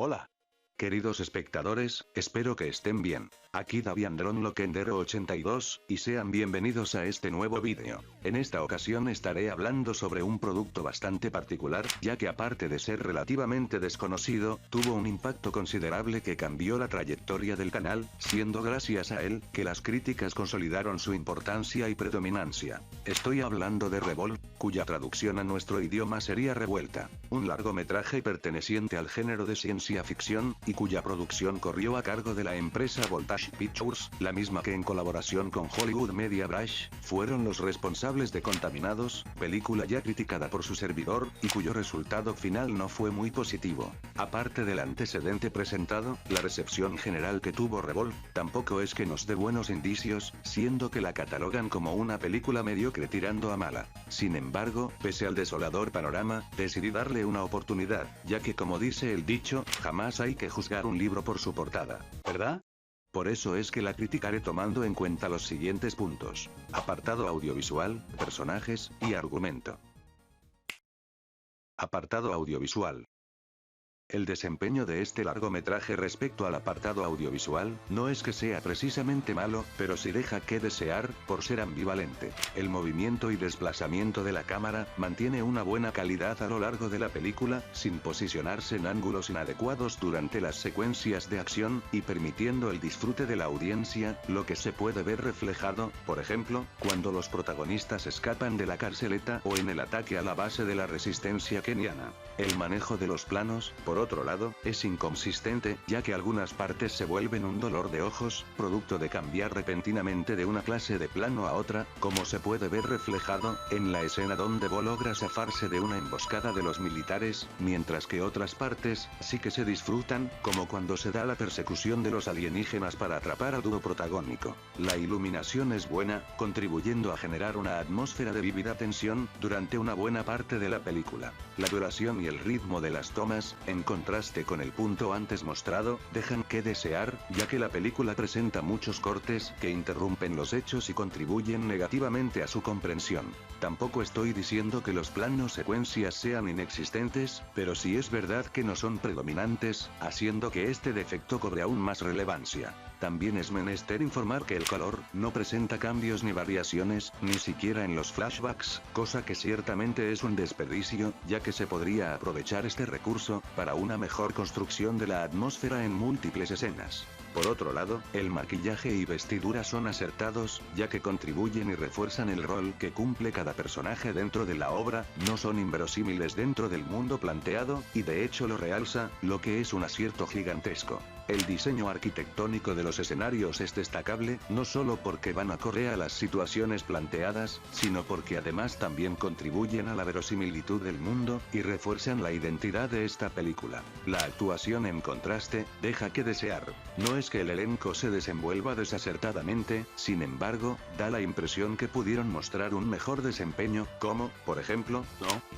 Hola. Queridos espectadores, espero que estén bien. Aquí Daviandron Loquendero 82, y sean bienvenidos a este nuevo vídeo. En esta ocasión estaré hablando sobre un producto bastante particular, ya que aparte de ser relativamente desconocido, tuvo un impacto considerable que cambió la trayectoria del canal, siendo gracias a él, que las críticas consolidaron su importancia y predominancia. Estoy hablando de Revolve, cuya traducción a nuestro idioma sería Revuelta, un largometraje perteneciente al género de ciencia ficción, y cuya producción corrió a cargo de la empresa Voltage Pictures, la misma que en colaboración con Hollywood Media Brush, fueron los responsables de Contaminados, película ya criticada por su servidor, y cuyo resultado final no fue muy positivo. Aparte del antecedente presentado, la recepción general que tuvo Revolve, tampoco es que nos dé buenos indicios, siendo que la catalogan como una película mediocre tirando a mala. Sin embargo, pese al desolador panorama, decidí darle una oportunidad, ya que como dice el dicho, jamás hay que juzgar un libro por su portada, ¿verdad? Por eso es que la criticaré tomando en cuenta los siguientes puntos: apartado audiovisual, personajes, y argumento. Apartado audiovisual. El desempeño de este largometraje respecto al apartado audiovisual, no es que sea precisamente malo, pero sí deja que desear, por ser ambivalente. El movimiento y desplazamiento de la cámara, mantiene una buena calidad a lo largo de la película, sin posicionarse en ángulos inadecuados durante las secuencias de acción, y permitiendo el disfrute de la audiencia, lo que se puede ver reflejado, por ejemplo, cuando los protagonistas escapan de la carceleta o en el ataque a la base de la resistencia keniana. El manejo de los planos, por otro lado, es inconsistente, ya que algunas partes se vuelven un dolor de ojos, producto de cambiar repentinamente de una clase de plano a otra, como se puede ver reflejado, en la escena donde Bo logra zafarse de una emboscada de los militares, mientras que otras partes, sí que se disfrutan, como cuando se da la persecución de los alienígenas para atrapar al dúo protagónico. La iluminación es buena, contribuyendo a generar una atmósfera de vívida tensión, durante una buena parte de la película. La duración y el ritmo de las tomas, en contraste con el punto antes mostrado, dejan que desear, ya que la película presenta muchos cortes que interrumpen los hechos y contribuyen negativamente a su comprensión. Tampoco estoy diciendo que los planos secuencias sean inexistentes, pero sí es verdad que no son predominantes, haciendo que este defecto cobre aún más relevancia. También es menester informar que el color no presenta cambios ni variaciones, ni siquiera en los flashbacks, cosa que ciertamente es un desperdicio, ya que se podría aprovechar este recurso para una mejor construcción de la atmósfera en múltiples escenas. Por otro lado, el maquillaje y vestidura son acertados, ya que contribuyen y refuerzan el rol que cumple cada personaje dentro de la obra, no son inverosímiles dentro del mundo planteado, y de hecho lo realza, lo que es un acierto gigantesco. El diseño arquitectónico de los escenarios es destacable, no solo porque van acorde a las situaciones planteadas, sino porque además también contribuyen a la verosimilitud del mundo, y refuerzan la identidad de esta película. La actuación, en contraste, deja que desear. No es que el elenco se desenvuelva desacertadamente, sin embargo, da la impresión que pudieron mostrar un mejor desempeño, como, por ejemplo,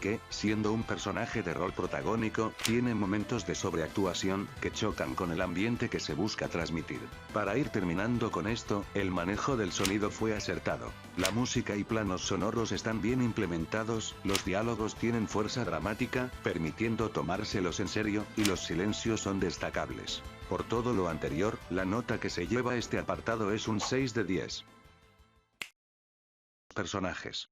que, siendo un personaje de rol protagónico, tiene momentos de sobreactuación, que chocan con el ambiente que se busca transmitir. Para ir terminando con esto, el manejo del sonido fue acertado. La música y planos sonoros están bien implementados, los diálogos tienen fuerza dramática, permitiendo tomárselos en serio, y los silencios son destacables. Por todo lo anterior, la nota que se lleva este apartado es un 6 de 10. Personajes.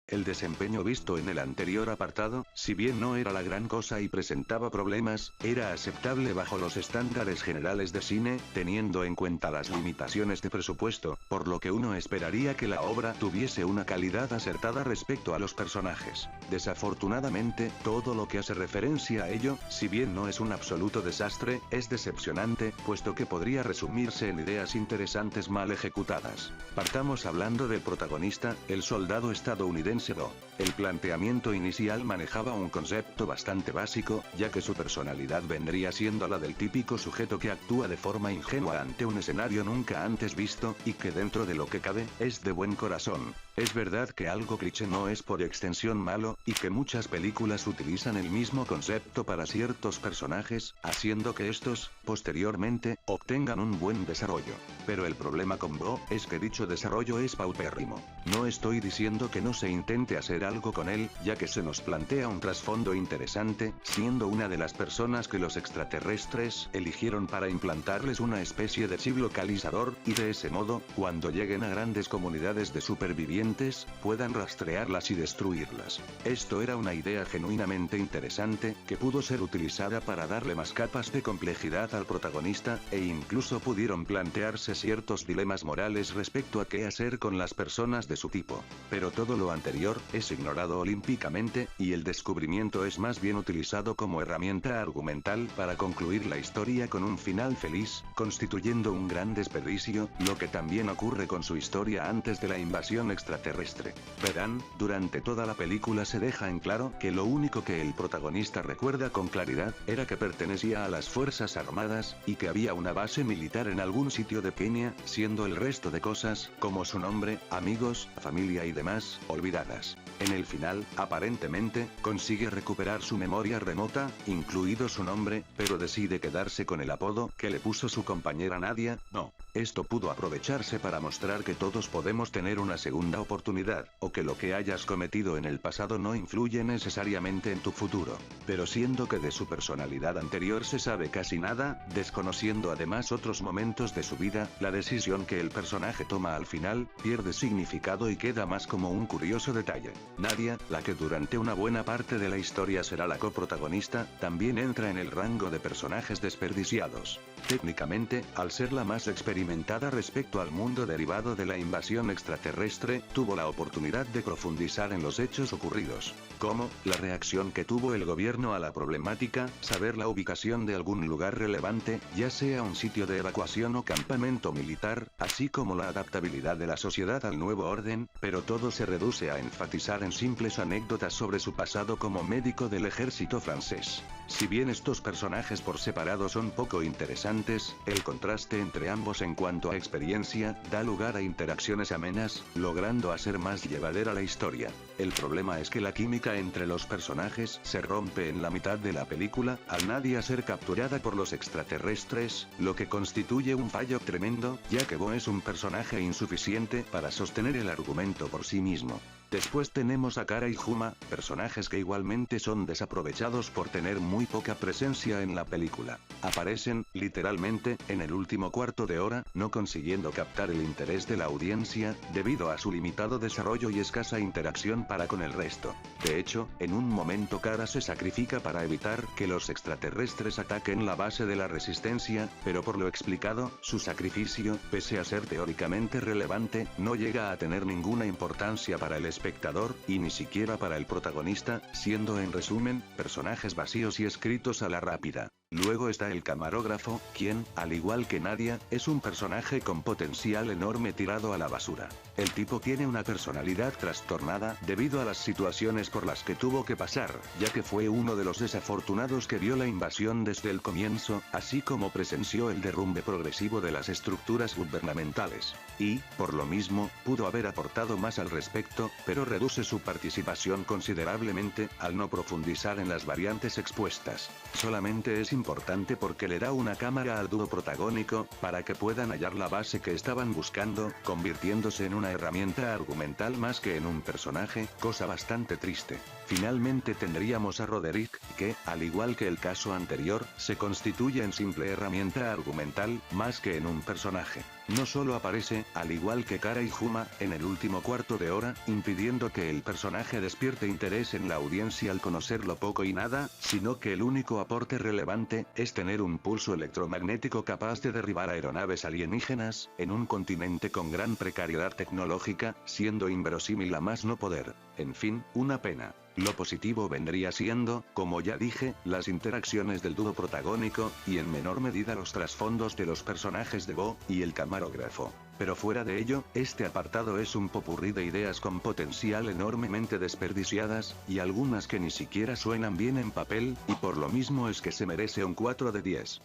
El desempeño visto en el anterior apartado, si bien no era la gran cosa y presentaba problemas, era aceptable bajo los estándares generales de cine, teniendo en cuenta las limitaciones de presupuesto, por lo que uno esperaría que la obra tuviese una calidad acertada respecto a los personajes. Desafortunadamente, todo lo que hace referencia a ello, si bien no es un absoluto desastre, es decepcionante, puesto que podría resumirse en ideas interesantes mal ejecutadas. Partamos hablando del protagonista, el soldado estadounidense Do. El planteamiento inicial manejaba un concepto bastante básico, ya que su personalidad vendría siendo la del típico sujeto que actúa de forma ingenua ante un escenario nunca antes visto, y que dentro de lo que cabe, es de buen corazón. Es verdad que algo cliché no es por extensión malo, y que muchas películas utilizan el mismo concepto para ciertos personajes, haciendo que estos, posteriormente, obtengan un buen desarrollo. Pero el problema con Bo es que dicho desarrollo es paupérrimo. No estoy diciendo que no se intente hacer algo con él, ya que se nos plantea un trasfondo interesante, siendo una de las personas que los extraterrestres eligieron para implantarles una especie de chip localizador, y de ese modo, cuando lleguen a grandes comunidades de supervivientes, puedan rastrearlas y destruirlas. Esto era una idea genuinamente interesante, que pudo ser utilizada para darle más capas de complejidad al protagonista, e incluso pudieron plantearse ciertos dilemas morales respecto a qué hacer con las personas de su tipo. Pero todo lo anterior es ignorado olímpicamente, y el descubrimiento es más bien utilizado como herramienta argumental para concluir la historia con un final feliz, constituyendo un gran desperdicio, lo que también ocurre con su historia antes de la invasión extraterrestre. Verán, durante toda la película se deja en claro que lo único que el protagonista recuerda con claridad era que pertenecía a las Fuerzas Armadas, y que había una base militar en algún sitio de Kenia, siendo el resto de cosas, como su nombre, amigos, familia y demás, olvidadas. En el final, aparentemente, consigue recuperar su memoria remota, incluido su nombre, pero decide quedarse con el apodo que le puso su compañera Nadia. No. Esto pudo aprovecharse para mostrar que todos podemos tener una segunda oportunidad, o que lo que hayas cometido en el pasado no influye necesariamente en tu futuro. Pero siendo que de su personalidad anterior se sabe casi nada, desconociendo además otros momentos de su vida, la decisión que el personaje toma al final, pierde significado y queda más como un curioso detalle. Nadia, la que durante una buena parte de la historia será la coprotagonista, también entra en el rango de personajes desperdiciados. Técnicamente, al ser la más experimentada respecto al mundo derivado de la invasión extraterrestre, tuvo la oportunidad de profundizar en los hechos ocurridos, como la reacción que tuvo el gobierno a la problemática, saber la ubicación de algún lugar relevante, ya sea un sitio de evacuación o campamento militar, así como la adaptabilidad de la sociedad al nuevo orden, pero todo se reduce a enfatizar en simples anécdotas sobre su pasado como médico del ejército francés. Si bien estos personajes por separado son poco interesantes, el contraste entre ambos en cuanto a experiencia, da lugar a interacciones amenas, logrando hacer más llevadera la historia. El problema es que la química entre los personajes se rompe en la mitad de la película, al Nadia ser capturada por los extraterrestres, lo que constituye un fallo tremendo, ya que Bo es un personaje insuficiente para sostener el argumento por sí mismo. Después tenemos a Kara y Juma, personajes que igualmente son desaprovechados por tener muy poca presencia en la película. Aparecen, literalmente, en el último cuarto de hora, no consiguiendo captar el interés de la audiencia, debido a su limitado desarrollo y escasa interacción para con el resto. De hecho, en un momento Kara se sacrifica para evitar que los extraterrestres ataquen la base de la resistencia, pero por lo explicado, su sacrificio, pese a ser teóricamente relevante, no llega a tener ninguna importancia para el espectador, y ni siquiera para el protagonista, siendo en resumen, personajes vacíos y escritos a la rápida. Luego está el camarógrafo, quien, al igual que Nadia, es un personaje con potencial enorme tirado a la basura. El tipo tiene una personalidad trastornada debido a las situaciones por las que tuvo que pasar, ya que fue uno de los desafortunados que vio la invasión desde el comienzo, así como presenció el derrumbe progresivo de las estructuras gubernamentales. Y, por lo mismo, pudo haber aportado más al respecto, pero reduce su participación considerablemente, al no profundizar en las variantes expuestas. Solamente es importante porque le da una cámara al dúo protagónico, para que puedan hallar la base que estaban buscando, convirtiéndose en una herramienta argumental más que en un personaje, cosa bastante triste. Finalmente tendríamos a Roderick, que, al igual que el caso anterior, se constituye en simple herramienta argumental, más que en un personaje. No solo aparece, al igual que Kara y Juma, en el último cuarto de hora, impidiendo que el personaje despierte interés en la audiencia al conocer lo poco y nada, sino que el único aporte relevante, es tener un pulso electromagnético capaz de derribar aeronaves alienígenas, en un continente con gran precariedad tecnológica, siendo inverosímil a más no poder. En fin, una pena. Lo positivo vendría siendo, como ya dije, las interacciones del dúo protagónico, y en menor medida los trasfondos de los personajes de Bo y el camarógrafo. Pero fuera de ello, este apartado es un popurrí de ideas con potencial enormemente desperdiciadas, y algunas que ni siquiera suenan bien en papel, y por lo mismo es que se merece un 4 de 10.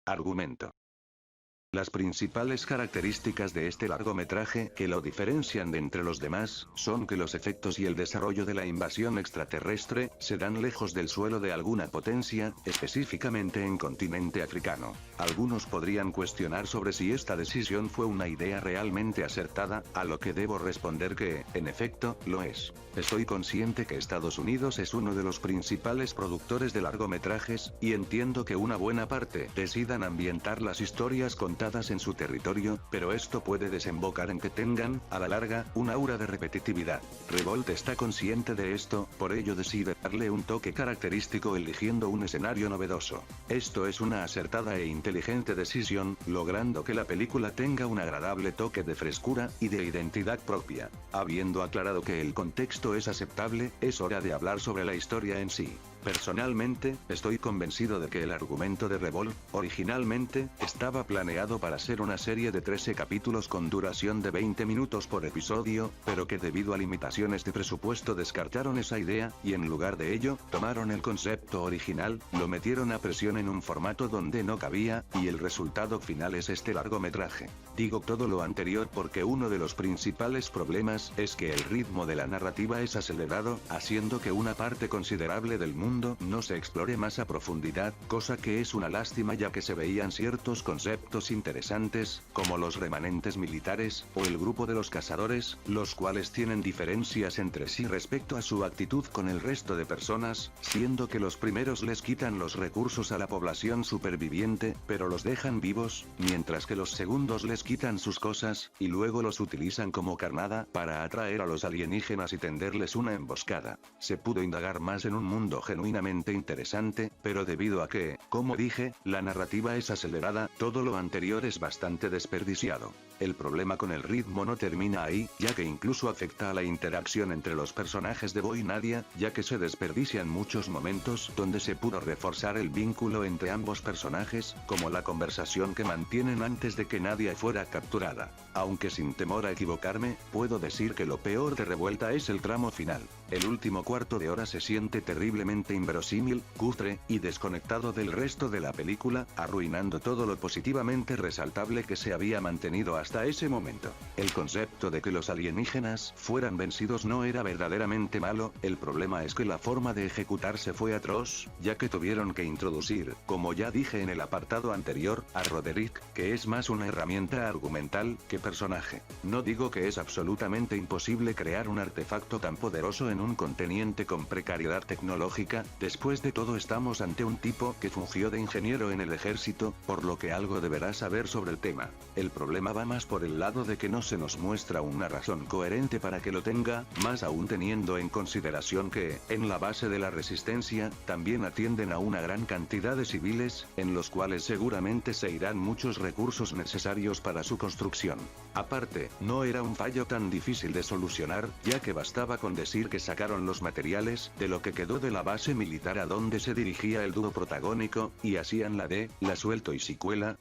Argumento. Las principales características de este largometraje que lo diferencian de entre los demás, son que los efectos y el desarrollo de la invasión extraterrestre, se dan lejos del suelo de alguna potencia, específicamente en continente africano. Algunos podrían cuestionar sobre si esta decisión fue una idea realmente acertada, a lo que debo responder que, en efecto, lo es. Estoy consciente que Estados Unidos es uno de los principales productores de largometrajes, y entiendo que una buena parte decidan ambientar las historias contadas en su territorio, pero esto puede desembocar en que tengan, a la larga, un aura de repetitividad. Revolt está consciente de esto, por ello decide darle un toque característico eligiendo un escenario novedoso. Esto es una acertada e inteligente decisión, logrando que la película tenga un agradable toque de frescura y de identidad propia. Habiendo aclarado que el contexto es aceptable, es hora de hablar sobre la historia en sí. Personalmente, estoy convencido de que el argumento de Revolt, originalmente, estaba planeado para ser una serie de 13 capítulos con duración de 20 minutos por episodio, pero que debido a limitaciones de presupuesto descartaron esa idea, y en lugar de ello, tomaron el concepto original, lo metieron a presión en un formato donde no cabía, y el resultado final es este largometraje. Digo todo lo anterior porque uno de los principales problemas es que el ritmo de la narrativa es acelerado, haciendo que una parte considerable del mundo no se explore más a profundidad, cosa que es una lástima ya que se veían ciertos conceptos interesantes, como los remanentes militares, o el grupo de los cazadores, los cuales tienen diferencias entre sí respecto a su actitud con el resto de personas, siendo que los primeros les quitan los recursos a la población superviviente, pero los dejan vivos, mientras que los segundos les quitan sus cosas, y luego los utilizan como carnada, para atraer a los alienígenas y tenderles una emboscada. Se pudo indagar más en un mundo genuinamente interesante, pero debido a que, como dije, la narrativa es acelerada, todo lo anterior es bastante desperdiciado. El problema con el ritmo no termina ahí, ya que incluso afecta a la interacción entre los personajes de Bo y Nadia, ya que se desperdician muchos momentos donde se pudo reforzar el vínculo entre ambos personajes, como la conversación que mantienen antes de que Nadia fuera capturada. Aunque sin temor a equivocarme, puedo decir que lo peor de Revuelta es el tramo final. El último cuarto de hora se siente terriblemente inverosímil, cutre, y desconectado del resto de la película, arruinando todo lo positivamente resaltable que se había mantenido hasta ese momento. El concepto de que los alienígenas fueran vencidos no era verdaderamente malo, el problema es que la forma de ejecutarse fue atroz, ya que tuvieron que introducir, como ya dije en el apartado anterior, a Roderick, que es más una herramienta argumental que personaje. No digo que es absolutamente imposible crear un artefacto tan poderoso en un continente con precariedad tecnológica, después de todo estamos ante un tipo que fungió de ingeniero en el ejército, por lo que algo deberá saber sobre el tema. El problema va más por el lado de que no se nos muestra una razón coherente para que lo tenga, más aún teniendo en consideración que, en la base de la resistencia, también atienden a una gran cantidad de civiles, en los cuales seguramente se irán muchos recursos necesarios para su construcción. Aparte, no era un fallo tan difícil de solucionar, ya que bastaba con decir que sacaron los materiales de lo que quedó de la base militar a donde se dirigía el dúo protagónico, y hacían la suelto y si cuela.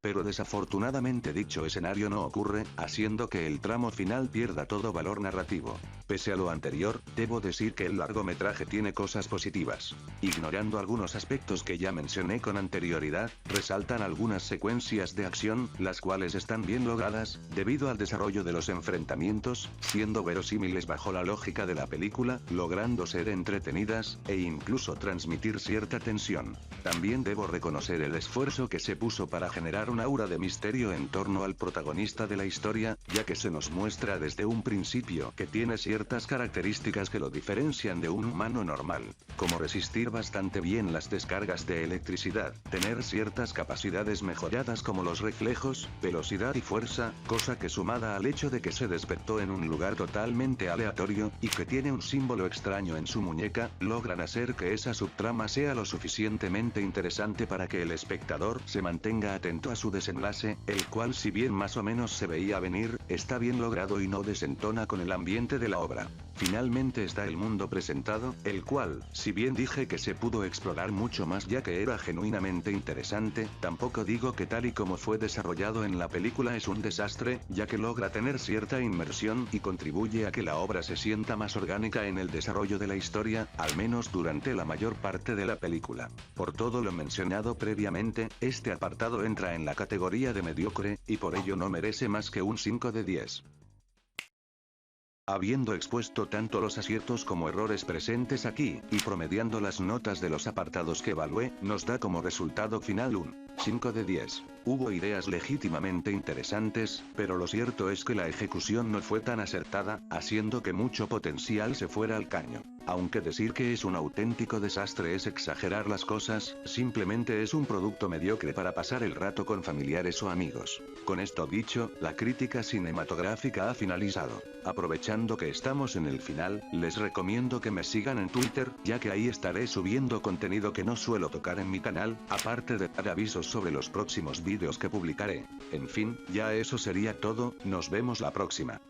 Pero desafortunadamente dicho escenario no ocurre, haciendo que el tramo final pierda todo valor narrativo. Pese a lo anterior, debo decir que el largometraje tiene cosas positivas. Ignorando algunos aspectos que ya mencioné con anterioridad, resaltan algunas secuencias de acción, las cuales están bien logradas, debido al desarrollo de los enfrentamientos, siendo verosímiles bajo la lógica de la película, logrando ser entretenidas, e incluso transmitir cierta tensión. También debo reconocer el esfuerzo que se puso para generar un aura de misterio en torno al protagonista de la historia, ya que se nos muestra desde un principio que tiene ciertas características que lo diferencian de un humano normal, como resistir bastante bien las descargas de electricidad, tener ciertas capacidades mejoradas como los reflejos, velocidad y fuerza, cosa que sumada al hecho de que se despertó en un lugar totalmente aleatorio, y que tiene un símbolo extraño en su muñeca, logran hacer que esa subtrama sea lo suficientemente interesante para que el espectador se mantenga atento a su desenlace, el cual si bien más o menos se veía venir, está bien logrado y no desentona con el ambiente de la obra. Finalmente está el mundo presentado, el cual, si bien dije que se pudo explorar mucho más ya que era genuinamente interesante, tampoco digo que tal y como fue desarrollado en la película es un desastre, ya que logra tener cierta inmersión y contribuye a que la obra se sienta más orgánica en el desarrollo de la historia, al menos durante la mayor parte de la película. Por todo lo mencionado previamente, este apartado entra en la la categoría de mediocre, y por ello no merece más que un 5 de 10. Habiendo expuesto tanto los aciertos como errores presentes aquí, y promediando las notas de los apartados que evalué, nos da como resultado final un 5 de 10. Hubo ideas legítimamente interesantes, pero lo cierto es que la ejecución no fue tan acertada, haciendo que mucho potencial se fuera al caño. Aunque decir que es un auténtico desastre es exagerar las cosas, simplemente es un producto mediocre para pasar el rato con familiares o amigos. Con esto dicho, la crítica cinematográfica ha finalizado. Aprovechando que estamos en el final, les recomiendo que me sigan en Twitter, ya que ahí estaré subiendo contenido que no suelo tocar en mi canal, aparte de dar avisos sobre los próximos vídeos que publicaré. En fin, ya eso sería todo, nos vemos la próxima.